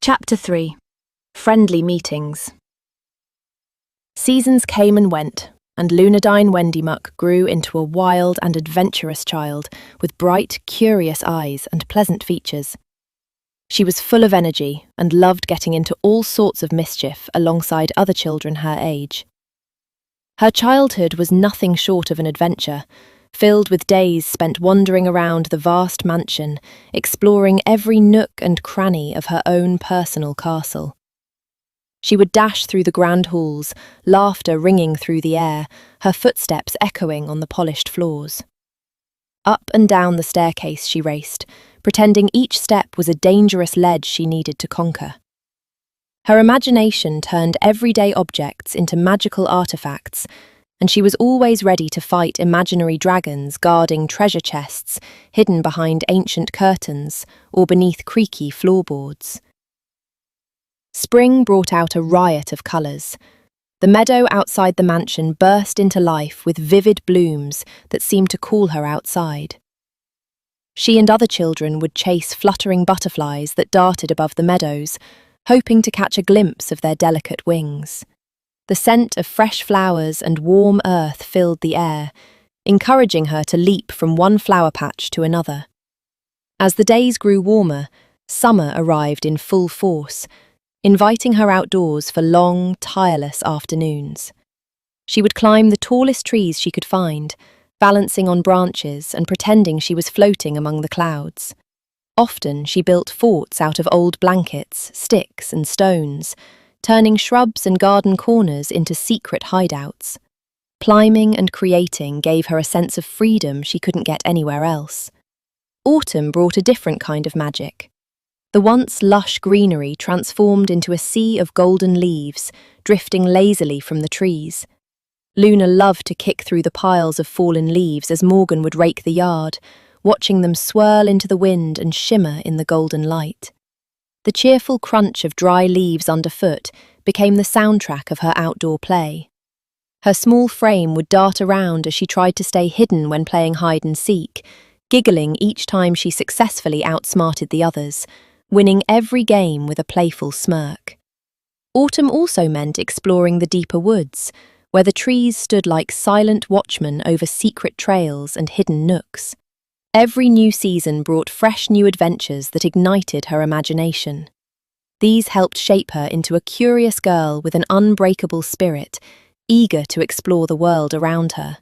Chapter 3. Friendly Meetings. Seasons came and went, and Lunadine Wendymuck grew into a wild and adventurous child with bright, curious eyes and pleasant features. She was full of energy and loved getting into all sorts of mischief alongside other children her age. Her childhood was nothing short of an adventure, filled with days spent wandering around the vast mansion, exploring every nook and cranny of her own personal castle. She would dash through the grand halls, laughter ringing through the air, her footsteps echoing on the polished floors. Up and down the staircase she raced, pretending each step was a dangerous ledge she needed to conquer. Her imagination turned everyday objects into magical artifacts, and she was always ready to fight imaginary dragons guarding treasure chests hidden behind ancient curtains or beneath creaky floorboards. Spring brought out a riot of colours. The meadow outside the mansion burst into life with vivid blooms that seemed to call her outside. She and other children would chase fluttering butterflies that darted above the meadows, hoping to catch a glimpse of their delicate wings. The scent of fresh flowers and warm earth filled the air, encouraging her to leap from one flower patch to another. As the days grew warmer, summer arrived in full force, inviting her outdoors for long, tireless afternoons. She would climb the tallest trees she could find, balancing on branches and pretending she was floating among the clouds. Often she built forts out of old blankets, sticks and stones, turning shrubs and garden corners into secret hideouts. Climbing and creating gave her a sense of freedom she couldn't get anywhere else. Autumn brought a different kind of magic. The once lush greenery transformed into a sea of golden leaves, drifting lazily from the trees. Luna loved to kick through the piles of fallen leaves as Morgan would rake the yard, watching them swirl into the wind and shimmer in the golden light. The cheerful crunch of dry leaves underfoot became the soundtrack of her outdoor play. Her small frame would dart around as she tried to stay hidden when playing hide and seek, giggling each time she successfully outsmarted the others, winning every game with a playful smirk. Autumn also meant exploring the deeper woods, where the trees stood like silent watchmen over secret trails and hidden nooks. Every new season brought fresh new adventures that ignited her imagination. These helped shape her into a curious girl with an unbreakable spirit, eager to explore the world around her.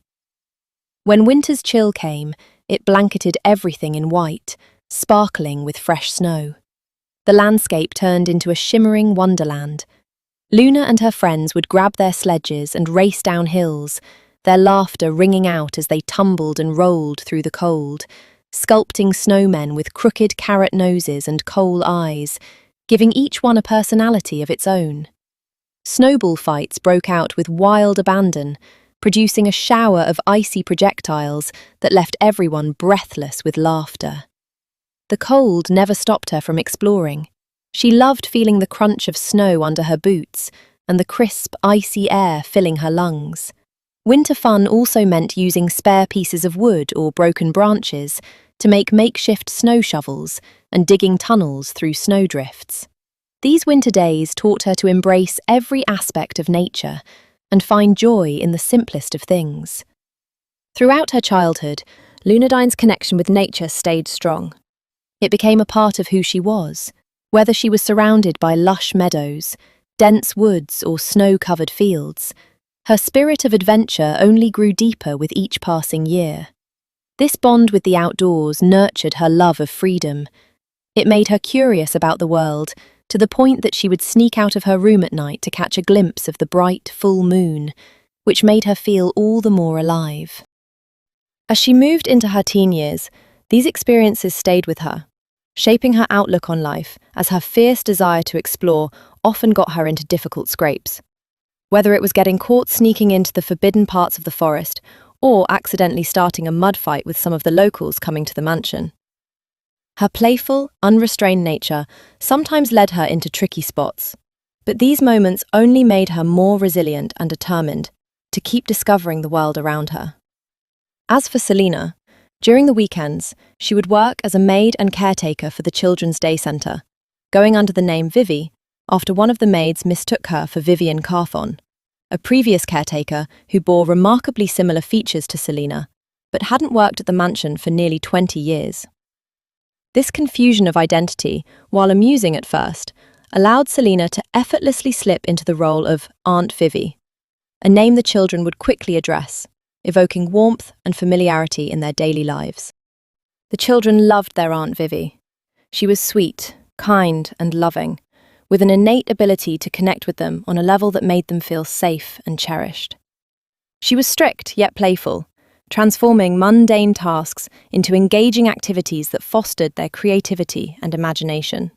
When winter's chill came, it blanketed everything in white, sparkling with fresh snow. The landscape turned into a shimmering wonderland. Luna and her friends would grab their sledges and race down hills, their laughter ringing out as they tumbled and rolled through the cold, sculpting snowmen with crooked carrot noses and coal eyes, giving each one a personality of its own. Snowball fights broke out with wild abandon, producing a shower of icy projectiles that left everyone breathless with laughter. The cold never stopped her from exploring. She loved feeling the crunch of snow under her boots and the crisp, icy air filling her lungs. Winter fun also meant using spare pieces of wood or broken branches to make makeshift snow shovels and digging tunnels through snowdrifts. These winter days taught her to embrace every aspect of nature and find joy in the simplest of things. Throughout her childhood, Lunadine's connection with nature stayed strong. It became a part of who she was, whether she was surrounded by lush meadows, dense woods or snow-covered fields. Her spirit of adventure only grew deeper with each passing year. This bond with the outdoors nurtured her love of freedom. It made her curious about the world, to the point that she would sneak out of her room at night to catch a glimpse of the bright, full moon, which made her feel all the more alive. As she moved into her teen years, these experiences stayed with her, shaping her outlook on life as her fierce desire to explore often got her into difficult scrapes. Whether it was getting caught sneaking into the forbidden parts of the forest or accidentally starting a mud fight with some of the locals coming to the mansion. Her playful, unrestrained nature sometimes led her into tricky spots, but these moments only made her more resilient and determined to keep discovering the world around her. As for Selena, during the weekends, she would work as a maid and caretaker for the Children's Day Centre, going under the name Vivi after one of the maids mistook her for Vivian Carthon, a previous caretaker who bore remarkably similar features to Selina, but hadn't worked at the mansion for nearly 20 years. This confusion of identity, while amusing at first, allowed Selina to effortlessly slip into the role of Aunt Vivi, a name the children would quickly address, evoking warmth and familiarity in their daily lives. The children loved their Aunt Vivi. She was sweet, kind, and loving, with an innate ability to connect with them on a level that made them feel safe and cherished. She was strict yet playful, transforming mundane tasks into engaging activities that fostered their creativity and imagination.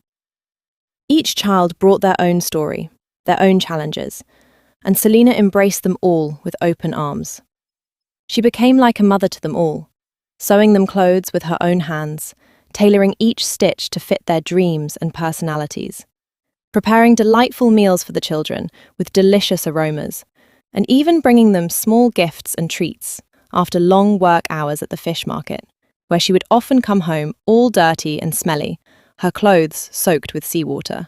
Each child brought their own story, their own challenges, and Selina embraced them all with open arms. She became like a mother to them all, sewing them clothes with her own hands, tailoring each stitch to fit their dreams and personalities, preparing delightful meals for the children with delicious aromas, and even bringing them small gifts and treats after long work hours at the fish market, where she would often come home all dirty and smelly, her clothes soaked with seawater.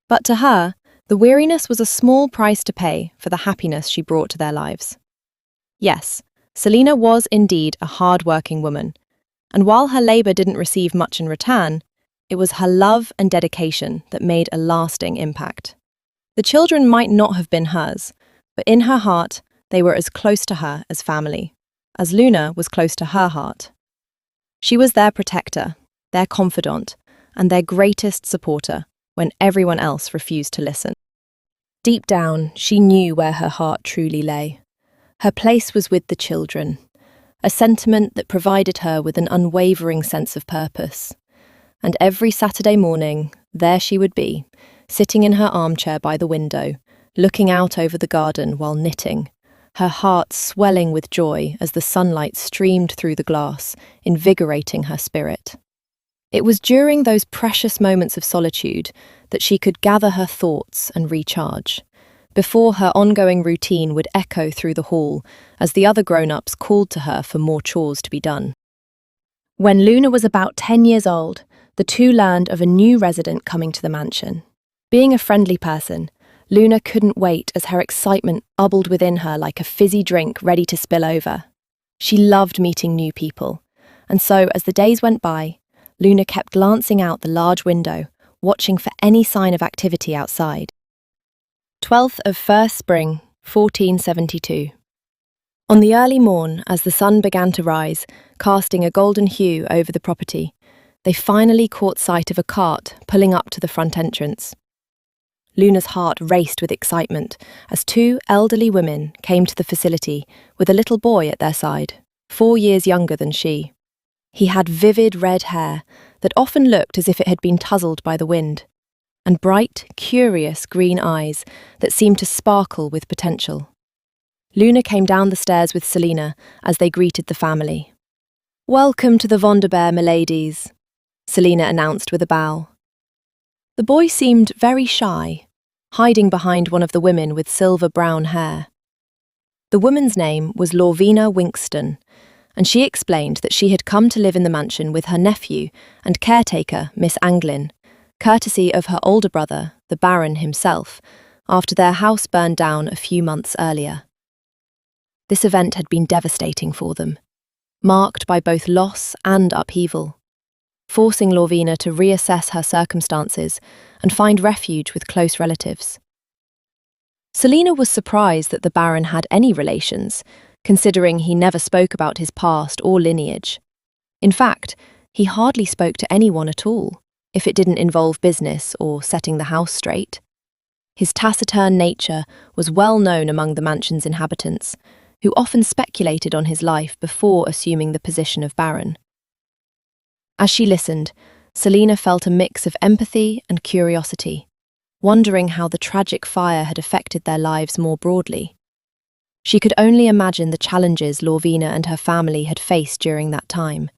But to her, the weariness was a small price to pay for the happiness she brought to their lives. Yes, Selina was indeed a hard-working woman, and while her labour didn't receive much in return, it was her love and dedication that made a lasting impact. The children might not have been hers, but in her heart, they were as close to her as family, as Luna was close to her heart. She was their protector, their confidant, and their greatest supporter when everyone else refused to listen. Deep down, she knew where her heart truly lay. Her place was with the children, a sentiment that provided her with an unwavering sense of purpose. And every Saturday morning, there she would be, sitting in her armchair by the window, looking out over the garden while knitting, her heart swelling with joy as the sunlight streamed through the glass, invigorating her spirit. It was during those precious moments of solitude that she could gather her thoughts and recharge, before her ongoing routine would echo through the hall as the other grown-ups called to her for more chores to be done. When Luna was about 10 years old, the two learned of a new resident coming to the mansion. Being a friendly person, Luna couldn't wait as her excitement bubbled within her like a fizzy drink ready to spill over. She loved meeting new people, and so as the days went by, Luna kept glancing out the large window, watching for any sign of activity outside. 12th of 1st Spring, 1472. On the early morn, as the sun began to rise, casting a golden hue over the property, they finally caught sight of a cart pulling up to the front entrance. Luna's heart raced with excitement as two elderly women came to the facility with a little boy at their side, 4 years younger than she. He had vivid red hair that often looked as if it had been tousled by the wind, and bright, curious green eyes that seemed to sparkle with potential. Luna came down the stairs with Selina as they greeted the family. "Welcome to the Vonderbeer, miladies," Selina announced with a bow. The boy seemed very shy, hiding behind one of the women with silver-brown hair. The woman's name was Lorvina Winkston, and she explained that she had come to live in the mansion with her nephew and caretaker, Miss Anglin, courtesy of her older brother, the Baron himself, after their house burned down a few months earlier. This event had been devastating for them, marked by both loss and upheaval, forcing Lorvina to reassess her circumstances and find refuge with close relatives. Selina was surprised that the Baron had any relations, considering he never spoke about his past or lineage. In fact, he hardly spoke to anyone at all, if it didn't involve business or setting the house straight. His taciturn nature was well known among the mansion's inhabitants, who often speculated on his life before assuming the position of Baron. As she listened, Selina felt a mix of empathy and curiosity, wondering how the tragic fire had affected their lives more broadly. She could only imagine the challenges Lorvina and her family had faced during that time,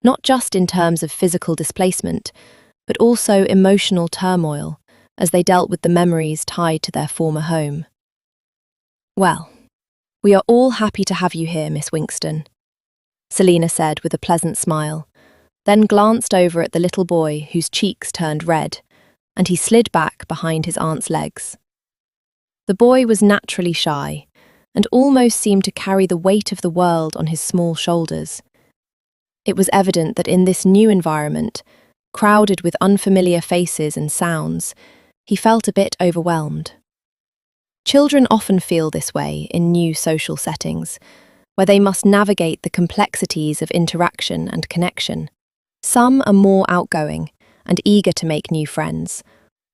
not just in terms of physical displacement, but also emotional turmoil as they dealt with the memories tied to their former home. "Well, we are all happy to have you here, Miss Winkston," Selina said with a pleasant smile, then glanced over at the little boy whose cheeks turned red, and he slid back behind his aunt's legs. The boy was naturally shy, and almost seemed to carry the weight of the world on his small shoulders. It was evident that in this new environment, crowded with unfamiliar faces and sounds, he felt a bit overwhelmed. Children often feel this way in new social settings, where they must navigate the complexities of interaction and connection. Some are more outgoing and eager to make new friends,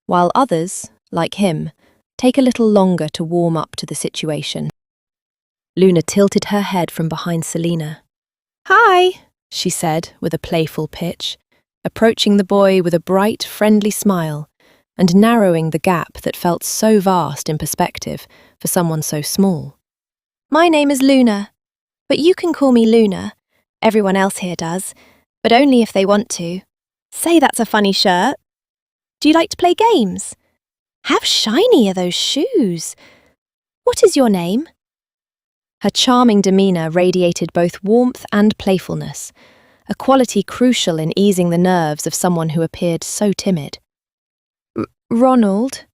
while others, like him, take a little longer to warm up to the situation. Luna tilted her head from behind Selina. "Hi," she said with a playful pitch, approaching the boy with a bright, friendly smile and narrowing the gap that felt so vast in perspective for someone so small. "My name is Luna, but you can call me Luna. Everyone else here does, but only if they want to. Say, that's a funny shirt. Do you like to play games? How shiny are those shoes? What is your name?" Her charming demeanour radiated both warmth and playfulness, a quality crucial in easing the nerves of someone who appeared so timid. "Ronald,"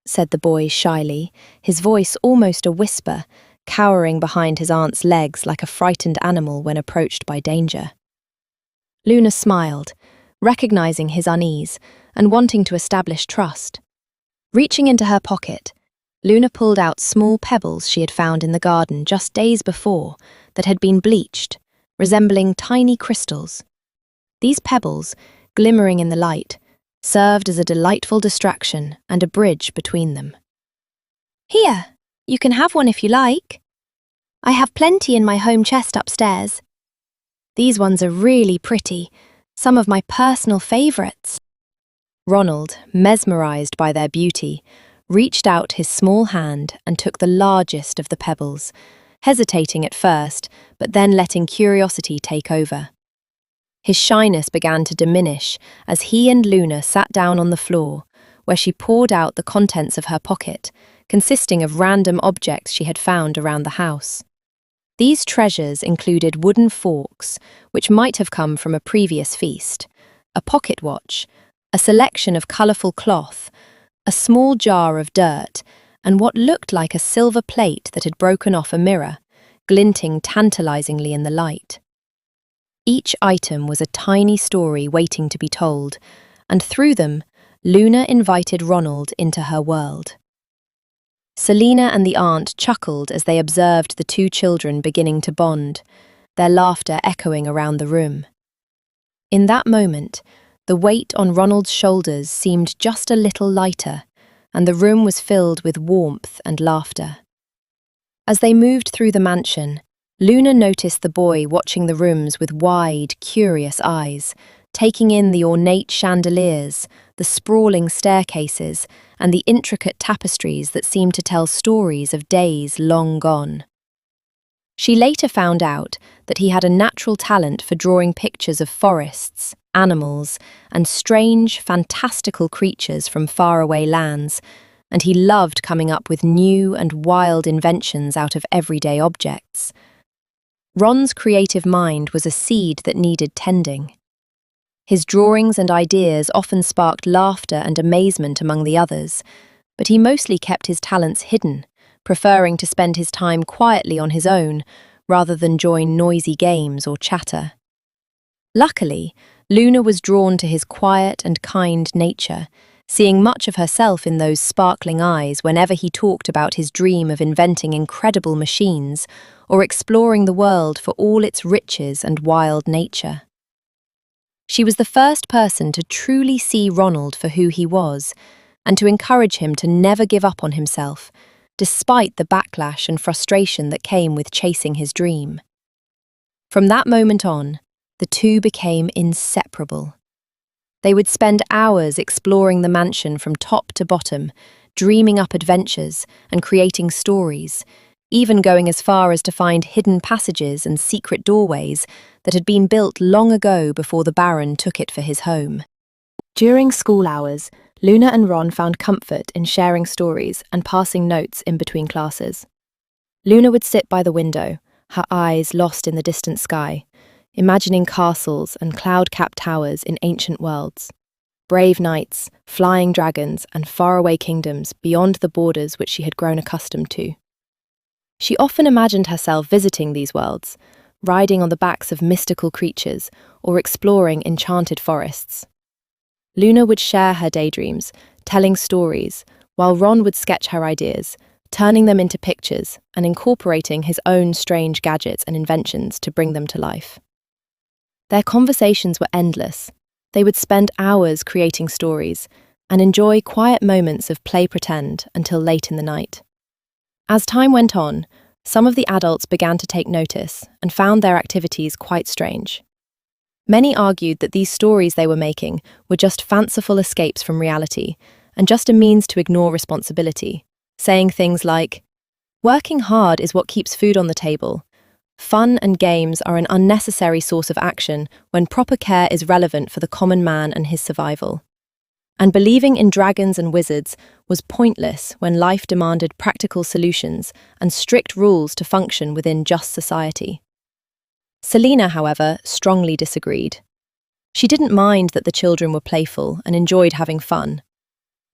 said the boy shyly, his voice almost a whisper, cowering behind his aunt's legs like a frightened animal when approached by danger. Luna smiled, recognising his unease and wanting to establish trust. Reaching into her pocket, Luna pulled out small pebbles she had found in the garden just days before that had been bleached, resembling tiny crystals. These pebbles, glimmering in the light, served as a delightful distraction and a bridge between them. "Here, you can have one if you like. I have plenty in my home chest upstairs. These ones are really pretty, some of my personal favourites." Ronald, mesmerised by their beauty, reached out his small hand and took the largest of the pebbles, hesitating at first, but then letting curiosity take over. His shyness began to diminish as he and Luna sat down on the floor, where she poured out the contents of her pocket, consisting of random objects she had found around the house. These treasures included wooden forks, which might have come from a previous feast, a pocket watch, a selection of colourful cloth, a small jar of dirt, and what looked like a silver plate that had broken off a mirror, glinting tantalisingly in the light. Each item was a tiny story waiting to be told, and through them, Luna invited Ronald into her world. Selina and the aunt chuckled as they observed the two children beginning to bond, their laughter echoing around the room. In that moment, the weight on Ronald's shoulders seemed just a little lighter, and the room was filled with warmth and laughter. As they moved through the mansion, Luna noticed the boy watching the rooms with wide, curious eyes, taking in the ornate chandeliers, the sprawling staircases, and the intricate tapestries that seemed to tell stories of days long gone. She later found out that he had a natural talent for drawing pictures of forests, animals, and strange, fantastical creatures from faraway lands, and he loved coming up with new and wild inventions out of everyday objects. Ron's creative mind was a seed that needed tending. His drawings and ideas often sparked laughter and amazement among the others, but he mostly kept his talents hidden, preferring to spend his time quietly on his own rather than join noisy games or chatter. Luckily, Luna was drawn to his quiet and kind nature, seeing much of herself in those sparkling eyes whenever he talked about his dream of inventing incredible machines or exploring the world for all its riches and wild nature. She was the first person to truly see Ronald for who he was, and to encourage him to never give up on himself, despite the backlash and frustration that came with chasing his dream. From that moment on, the two became inseparable. They would spend hours exploring the mansion from top to bottom, dreaming up adventures and creating stories, even going as far as to find hidden passages and secret doorways that had been built long ago before the Baron took it for his home. During school hours, Luna and Ron found comfort in sharing stories and passing notes in between classes. Luna would sit by the window, her eyes lost in the distant sky, imagining castles and cloud-capped towers in ancient worlds, brave knights, flying dragons, and faraway kingdoms beyond the borders which she had grown accustomed to. She often imagined herself visiting these worlds, riding on the backs of mystical creatures or exploring enchanted forests. Luna would share her daydreams, telling stories, while Ron would sketch her ideas, turning them into pictures and incorporating his own strange gadgets and inventions to bring them to life. Their conversations were endless. They would spend hours creating stories and enjoy quiet moments of play-pretend until late in the night. As time went on, some of the adults began to take notice and found their activities quite strange. Many argued that these stories they were making were just fanciful escapes from reality and just a means to ignore responsibility, saying things like, "Working hard is what keeps food on the table. Fun and games are an unnecessary source of action when proper care is relevant for the common man and his survival." And believing in dragons and wizards was pointless when life demanded practical solutions and strict rules to function within just society. Selena, however, strongly disagreed. She didn't mind that the children were playful and enjoyed having fun.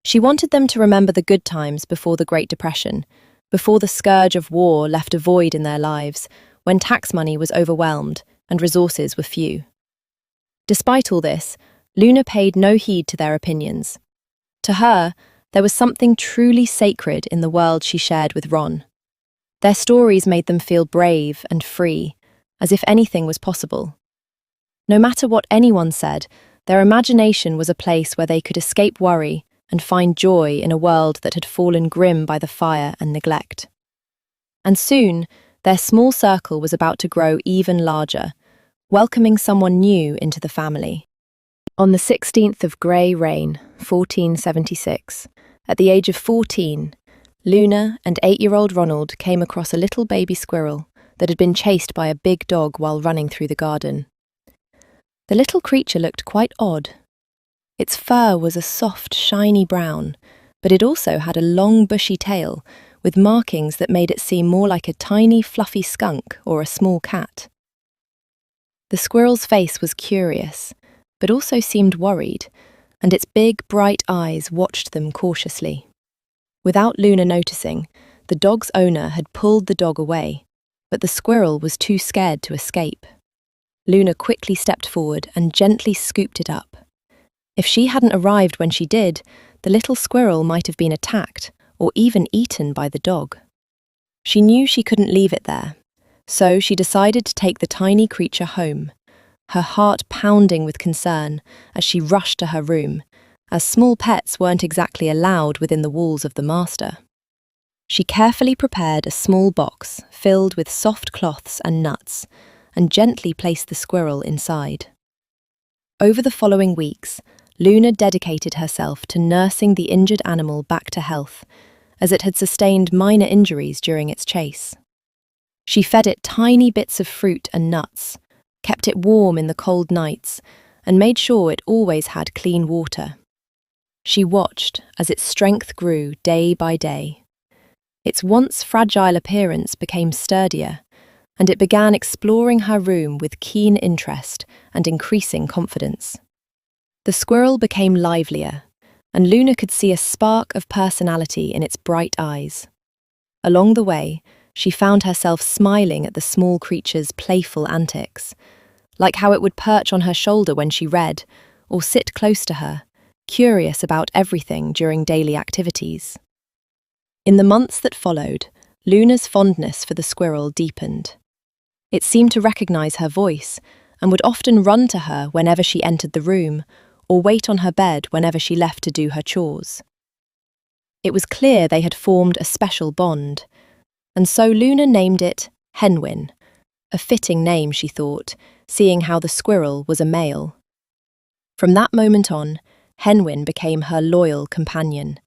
She wanted them to remember the good times before the Great Depression, before the scourge of war left a void in their lives, when tax money was overwhelmed and resources were few. Despite all this, Luna paid no heed to their opinions. To her, there was something truly sacred in the world she shared with Ron. Their stories made them feel brave and free, as if anything was possible. No matter what anyone said, their imagination was a place where they could escape worry and find joy in a world that had fallen grim by the fire and neglect. And soon, their small circle was about to grow even larger, welcoming someone new into the family. On the 16th of Grey Rain, 1476, at the age of 14, Luna and 8-year-old Ronald came across a little baby squirrel that had been chased by a big dog while running through the garden. The little creature looked quite odd. Its fur was a soft, shiny brown, but it also had a long, bushy tail with markings that made it seem more like a tiny, fluffy skunk or a small cat. The squirrel's face was curious, but also seemed worried, and its big, bright eyes watched them cautiously. Without Luna noticing, the dog's owner had pulled the dog away, but the squirrel was too scared to escape. Luna quickly stepped forward and gently scooped it up. If she hadn't arrived when she did, the little squirrel might have been attacked or even eaten by the dog. She knew she couldn't leave it there, so she decided to take the tiny creature home, her heart pounding with concern as she rushed to her room, as small pets weren't exactly allowed within the walls of the master. She carefully prepared a small box filled with soft cloths and nuts, and gently placed the squirrel inside. Over the following weeks, Luna dedicated herself to nursing the injured animal back to health, as it had sustained minor injuries during its chase. She fed it tiny bits of fruit and nuts, kept it warm in the cold nights, and made sure it always had clean water. She watched as its strength grew day by day. Its once fragile appearance became sturdier, and it began exploring her room with keen interest and increasing confidence. The squirrel became livelier, and Luna could see a spark of personality in its bright eyes. Along the way, she found herself smiling at the small creature's playful antics, like how it would perch on her shoulder when she read, or sit close to her, curious about everything during daily activities. In the months that followed, Luna's fondness for the squirrel deepened. It seemed to recognize her voice and would often run to her whenever she entered the room, or wait on her bed whenever she left to do her chores. It was clear they had formed a special bond, and so Luna named it Henwin, a fitting name, she thought, seeing how the squirrel was a male. From that moment on, Henwin became her loyal companion.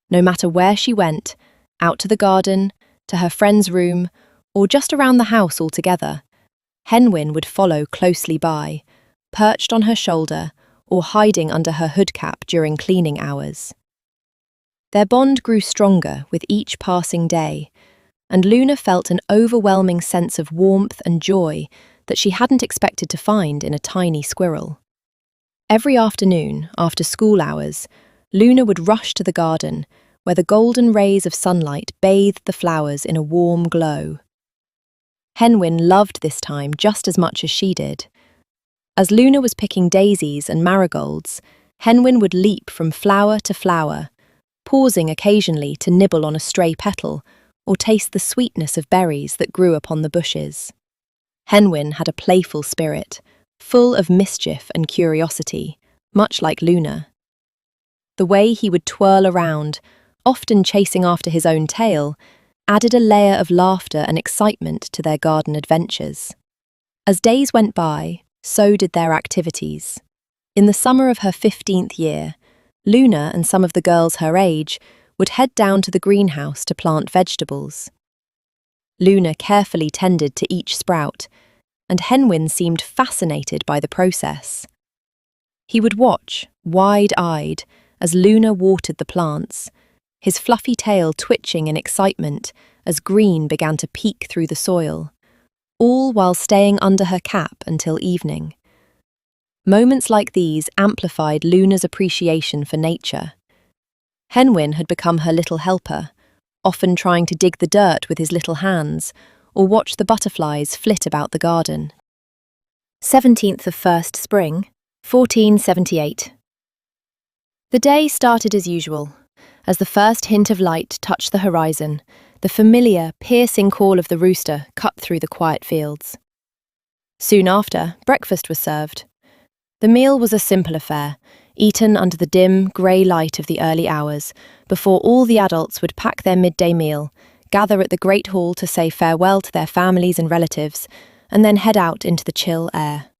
No matter where she went, out to the garden, to her friend's room, or just around the house altogether, Henwin would follow closely by, perched on her shoulder or hiding under her hood cap during cleaning hours. Their bond grew stronger with each passing day, and Luna felt an overwhelming sense of warmth and joy that she hadn't expected to find in a tiny squirrel. Every afternoon, after school hours, Luna would rush to the garden, where the golden rays of sunlight bathed the flowers in a warm glow. Henwin loved this time just as much as she did. As Luna was picking daisies and marigolds, Henwin would leap from flower to flower, pausing occasionally to nibble on a stray petal or taste the sweetness of berries that grew upon the bushes. Henwin had a playful spirit, full of mischief and curiosity, much like Luna. The way he would twirl around, often chasing after his own tail, added a layer of laughter and excitement to their garden adventures. As days went by, so did their activities. In the summer of her 15th year, Luna and some of the girls her age would head down to the greenhouse to plant vegetables. Luna carefully tended to each sprout, and Henwin seemed fascinated by the process. He would watch, wide-eyed, as Luna watered the plants, his fluffy tail twitching in excitement as green began to peek through the soil, all while staying under her cap until evening. Moments like these amplified Luna's appreciation for nature. Henwin had become her little helper, often trying to dig the dirt with his little hands or watch the butterflies flit about the garden. 17th of 1st Spring, 1478. The day started as usual. As the first hint of light touched the horizon, the familiar, piercing call of the rooster cut through the quiet fields. Soon after, breakfast was served. The meal was a simple affair, eaten under the dim, grey light of the early hours, before all the adults would pack their midday meal, gather at the Great Hall to say farewell to their families and relatives, and then head out into the chill air.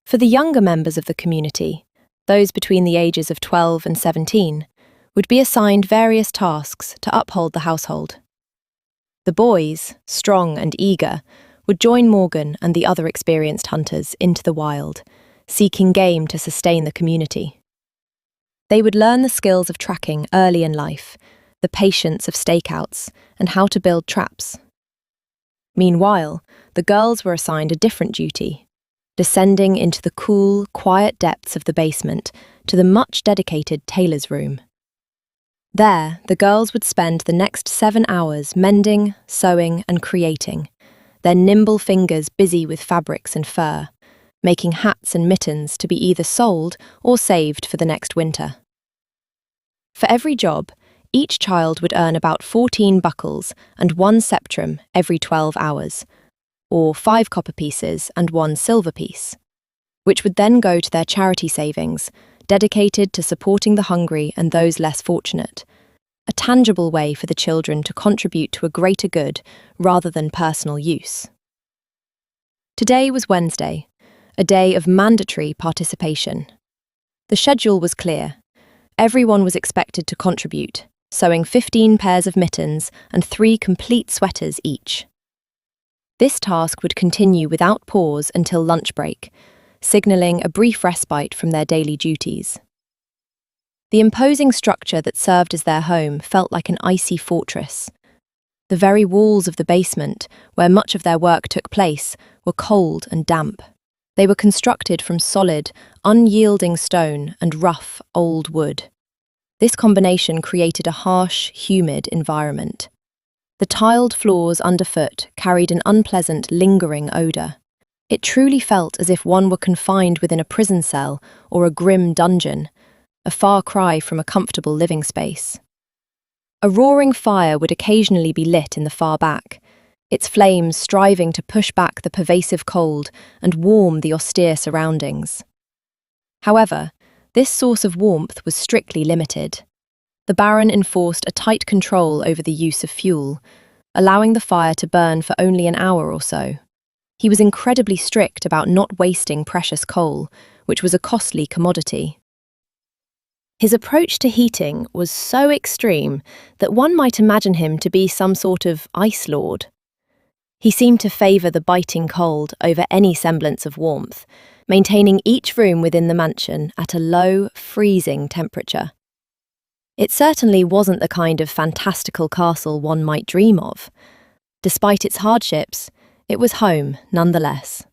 For the younger members of the community, those between the ages of 12 and 17, would be assigned various tasks to uphold the household. The boys, strong and eager, would join Morgan and the other experienced hunters into the wild, seeking game to sustain the community. They would learn the skills of tracking early in life, the patience of stakeouts, and how to build traps. Meanwhile, the girls were assigned a different duty, descending into the cool, quiet depths of the basement to the much-dedicated tailor's room. There, the girls would spend the next 7 hours mending, sewing, and creating, their nimble fingers busy with fabrics and fur, making hats and mittens to be either sold or saved for the next winter. For every job, each child would earn about 14 buckles and 1 septrum every 12 hours, or 5 copper pieces and 1 silver piece, which would then go to their charity savings, dedicated to supporting the hungry and those less fortunate, a tangible way for the children to contribute to a greater good rather than personal use. Today was Wednesday, a day of mandatory participation. The schedule was clear. Everyone was expected to contribute, sewing 15 pairs of mittens and 3 complete sweaters each. This task would continue without pause until lunch break, signalling a brief respite from their daily duties. The imposing structure that served as their home felt like an icy fortress. The very walls of the basement, where much of their work took place, were cold and damp. They were constructed from solid, unyielding stone and rough, old wood. This combination created a harsh, humid environment. The tiled floors underfoot carried an unpleasant, lingering odour. It truly felt as if one were confined within a prison cell or a grim dungeon, a far cry from a comfortable living space. A roaring fire would occasionally be lit in the far back, its flames striving to push back the pervasive cold and warm the austere surroundings. However, this source of warmth was strictly limited. The Baron enforced a tight control over the use of fuel, allowing the fire to burn for only an hour or so. He was incredibly strict about not wasting precious coal, which was a costly commodity. His approach to heating was so extreme that one might imagine him to be some sort of ice lord. He seemed to favour the biting cold over any semblance of warmth, maintaining each room within the mansion at a low, freezing temperature. It certainly wasn't the kind of fantastical castle one might dream of. Despite its hardships, it was home nonetheless.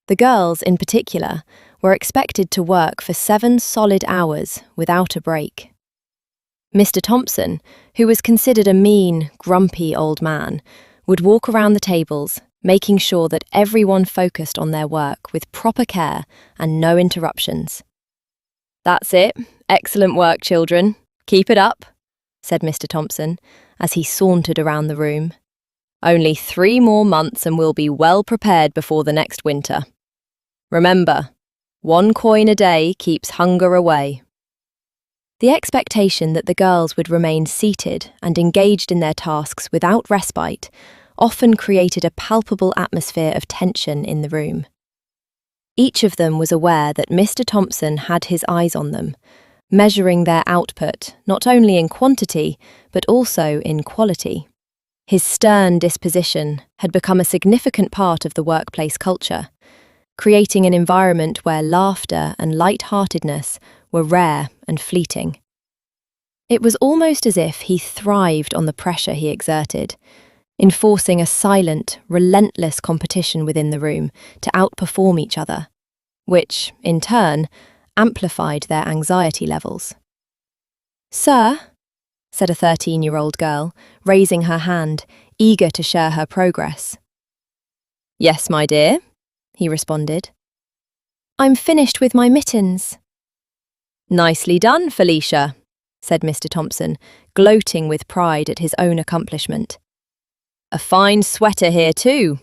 The girls, in particular, were expected to work for 7 solid hours without a break. Mr. Thompson, who was considered a mean, grumpy old man, would walk around the tables, making sure that everyone focused on their work with proper care and no interruptions. "That's it. Excellent work, children. Keep it up," said Mr. Thompson, as he sauntered around the room. "Only 3 more months and we'll be well prepared before the next winter. Remember, 1 coin a day keeps hunger away." The expectation that the girls would remain seated and engaged in their tasks without respite often created a palpable atmosphere of tension in the room. Each of them was aware that Mr. Thompson had his eyes on them, measuring their output not only in quantity but also in quality. His stern disposition had become a significant part of the workplace culture, creating an environment where laughter and light-heartedness were rare and fleeting. It was almost as if he thrived on the pressure he exerted, enforcing a silent, relentless competition within the room to outperform each other, which, in turn, amplified their anxiety levels. "Sir," said a 13-year-old girl, raising her hand, eager to share her progress. "Yes, my dear," he responded. "I'm finished with my mittens." "Nicely done, Felicia," said Mr. Thompson, gloating with pride at his own accomplishment. "A fine sweater here too.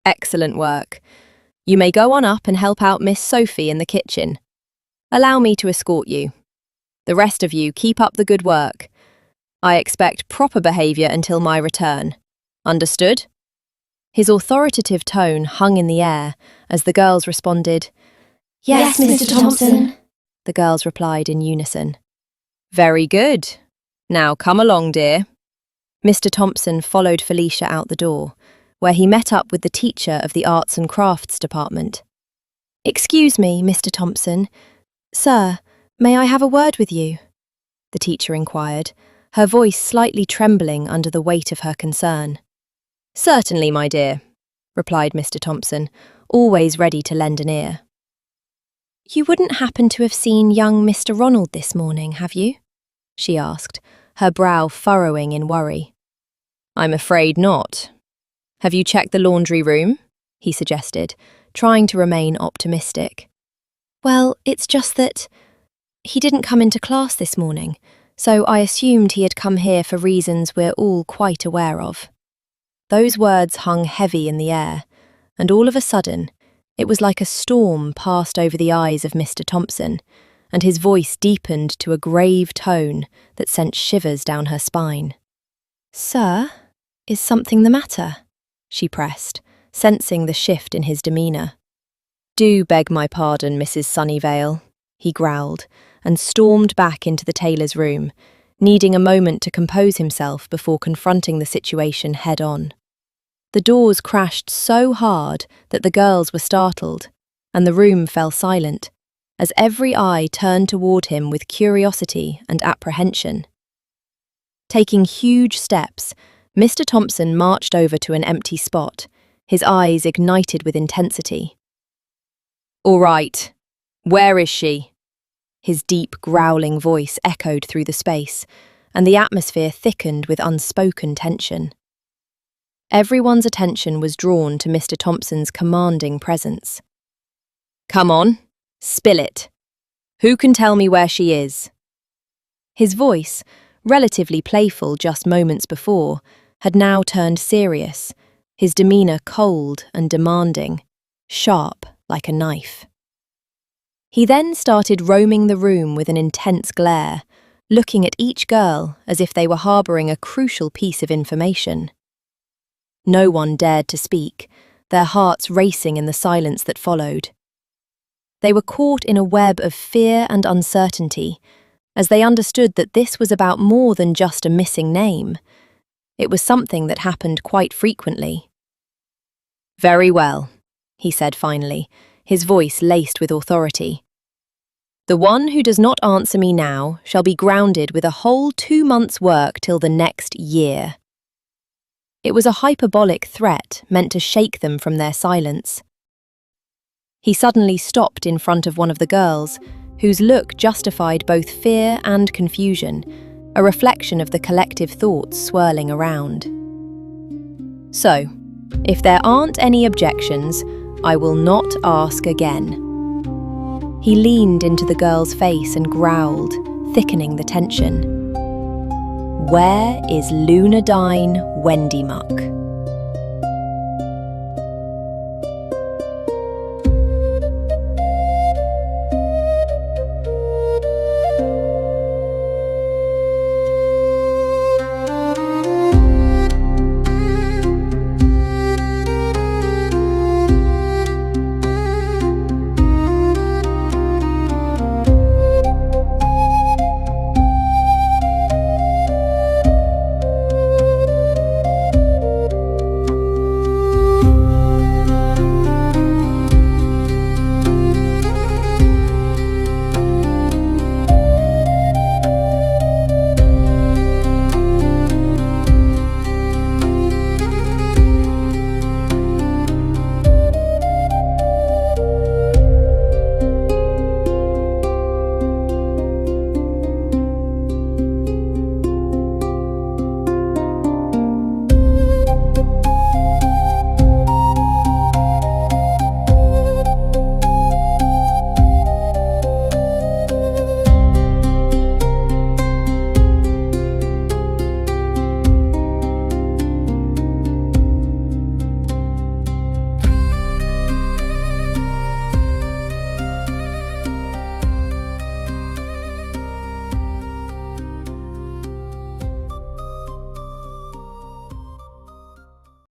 Excellent work. You may go on up and help out Miss Sophie in the kitchen. Allow me to escort you. The rest of you keep up the good work. I expect proper behaviour until my return. Understood?" His authoritative tone hung in the air as the girls responded, "Yes, Mr. Thompson." The girls replied in unison. "Very good. Now come along, dear." Mr. Thompson followed Felicia out the door, where he met up with the teacher of the Arts and Crafts department. "Excuse me, Mr. Thompson. Sir, may I have a word with you?" the teacher inquired, her voice slightly trembling under the weight of her concern. "Certainly, my dear," replied Mr. Thompson, always ready to lend an ear. "You wouldn't happen to have seen young Mr. Ronald this morning, have you?" she asked, her brow furrowing in worry. "I'm afraid not. Have you checked the laundry room?" he suggested, trying to remain optimistic. "Well, it's just that he didn't come into class this morning, so I assumed he had come here for reasons we're all quite aware of." Those words hung heavy in the air, and all of a sudden, it was like a storm passed over the eyes of Mr. Thompson, and his voice deepened to a grave tone that sent shivers down her spine. "Sir, is something the matter?" she pressed, sensing the shift in his demeanour. "Do beg my pardon, Mrs. Sunnyvale," he growled, and stormed back into the tailor's room, needing a moment to compose himself before confronting the situation head-on. The doors crashed so hard that the girls were startled, and the room fell silent, as every eye turned toward him with curiosity and apprehension. Taking huge steps, Mr. Thompson marched over to an empty spot, his eyes ignited with intensity. "All right. Where is she?" His deep, growling voice echoed through the space, and the atmosphere thickened with unspoken tension. Everyone's attention was drawn to Mr. Thompson's commanding presence. "Come on, spill it. Who can tell me where she is?" His voice, relatively playful just moments before, had now turned serious, his demeanour cold and demanding, sharp like a knife. He then started roaming the room with an intense glare, looking at each girl as if they were harbouring a crucial piece of information. No one dared to speak, their hearts racing in the silence that followed. They were caught in a web of fear and uncertainty, as they understood that this was about more than just a missing name. It was something that happened quite frequently. "Very well," he said finally, his voice laced with authority. "The one who does not answer me now shall be grounded with a whole 2 months' work till the next year." It was a hyperbolic threat meant to shake them from their silence. He suddenly stopped in front of one of the girls, whose look justified both fear and confusion, a reflection of the collective thoughts swirling around. "So, if there aren't any objections, I will not ask again." He leaned into the girl's face and growled, thickening the tension. "Where is Lunadyne Wendymuck?"